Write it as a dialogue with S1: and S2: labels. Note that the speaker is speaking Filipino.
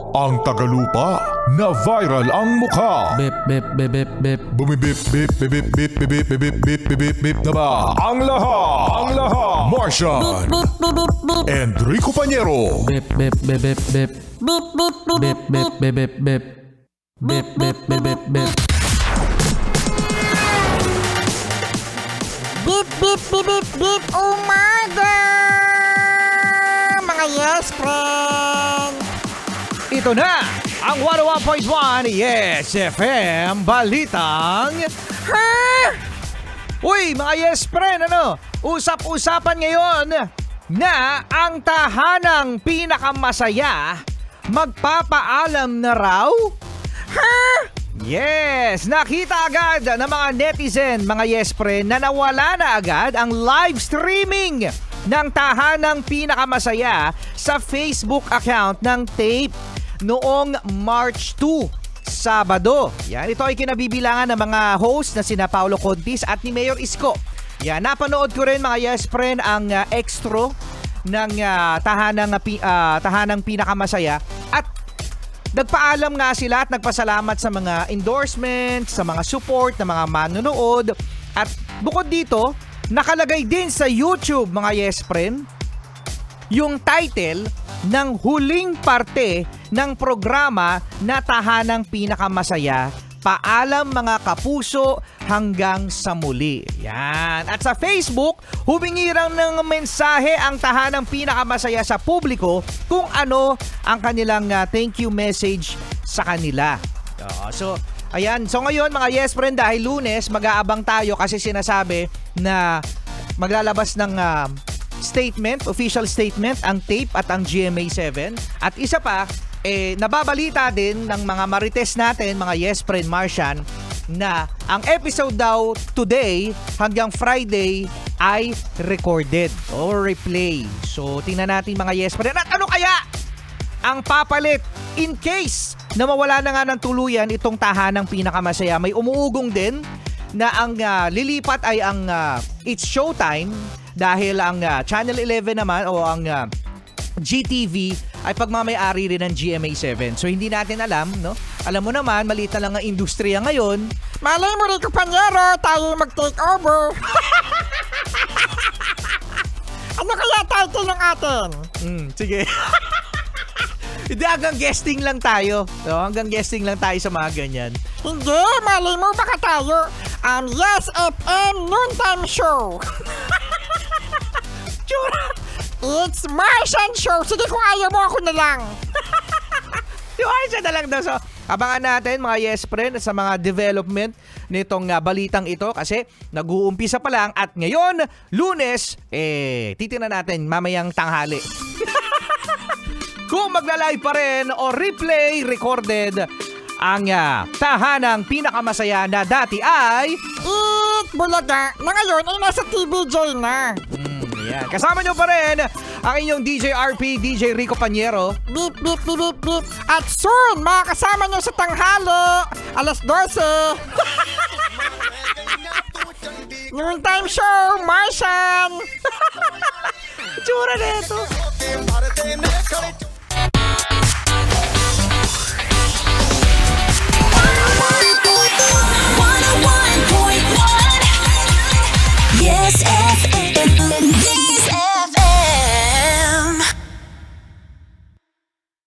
S1: Ang tagalupa na viral ang mukha.
S2: Bip, bip, bip, bip, bip.
S1: Bumibip, bip, bip, bip, bip, bip, bip, bip, bip, bip, bip na ba? Ang lahat. Martian. Enrico Pañero.
S2: Bip, bip, bip, bip, bip. Bip, bip, bip, bip, bip, bip. Bip, bip, bip, bip, bip.
S3: Bip, bip, bip, bip, bip, umaga! Mga yes, friend!
S4: Ito na ang 101.1 Yes FM Balitang.
S3: Ha?
S4: Uy, mga yes friend, usap-usapan ngayon na ang tahanang pinakamasaya magpapaalam na raw.
S3: Ha?
S4: Yes, nakita agad ng mga netizen, mga yes friend, na nawala na agad ang live streaming ng tahanang pinakamasaya sa Facebook account ng Tape noong March 2, Sabado. Yan, ito ay kinabibilangan ng mga host na sina Paolo Contis at ni Mayor Isko. Yan, napanood ko rin mga yes friend ang extra ng tahanang pinakamasaya at nagpaalam nga sila at nagpasalamat sa mga endorsements, sa mga support ng mga manonood. At bukod dito, nakalagay din sa YouTube mga yes friend yung title ng huling parte ng programa na tahanang pinakamasaya. Paalam mga kapuso hanggang sa muli. Yan. At sa Facebook, humingi raw ng mensahe ang tahanang pinakamasaya sa publiko kung ano ang kanilang thank you message sa kanila. So, ayan. So ngayon mga yes friend, dahil Lunes, mag-aabang tayo kasi sinasabi na maglalabas ng statement, official statement, ang Tape at ang GMA7. At isa pa, nababalita din ng mga marites natin, mga yes friend Martian, na ang episode daw today hanggang Friday ay recorded or replay. So, tingnan natin mga yes friend. At ano kaya ang papalit in case na mawala na nga ng tuluyan itong tahanang pinakamasaya? May umuugong din na ang lilipat ay ang It's Showtime dahil ang Channel 11 naman o ang GTV ay pagmamay-ari rin ng GMA7. So hindi natin alam, no? Alam mo naman, maliit na lang ang industriya ngayon.
S3: Malay mo, Rico Pañero, tayo mag-take over. Ano kaya title ng atin?
S4: Sige. Hindi, hanggang guesting lang tayo. No? Hanggang guesting lang tayo sa mga ganyan.
S3: Hindi, malay mo, baka tayo Yes FM Noontime Show. It's Martian Show. Sige, kung ayaw mo, ako na lang.
S4: Siya na lang daw. So, abangan natin mga yes friend sa mga development nitong balitang ito kasi nag-uumpisa pa lang at ngayon, Lunes, titingnan natin mamayang tanghali. Kung magla-live pa rin o replay, recorded, ang tahanang pinakamasaya na dati ay
S3: Eat Bulaga na ngayon ay nasa TVJ na.
S4: Yan. Kasama nyo pa rin ang inyong DJ RP, DJ Rico Pañero.
S3: Beep, beep, beep, beep, beep. At soon, makakasama nyo sa tanghali, alas 12. Noontime Show, Martian.
S4: Tsura nito.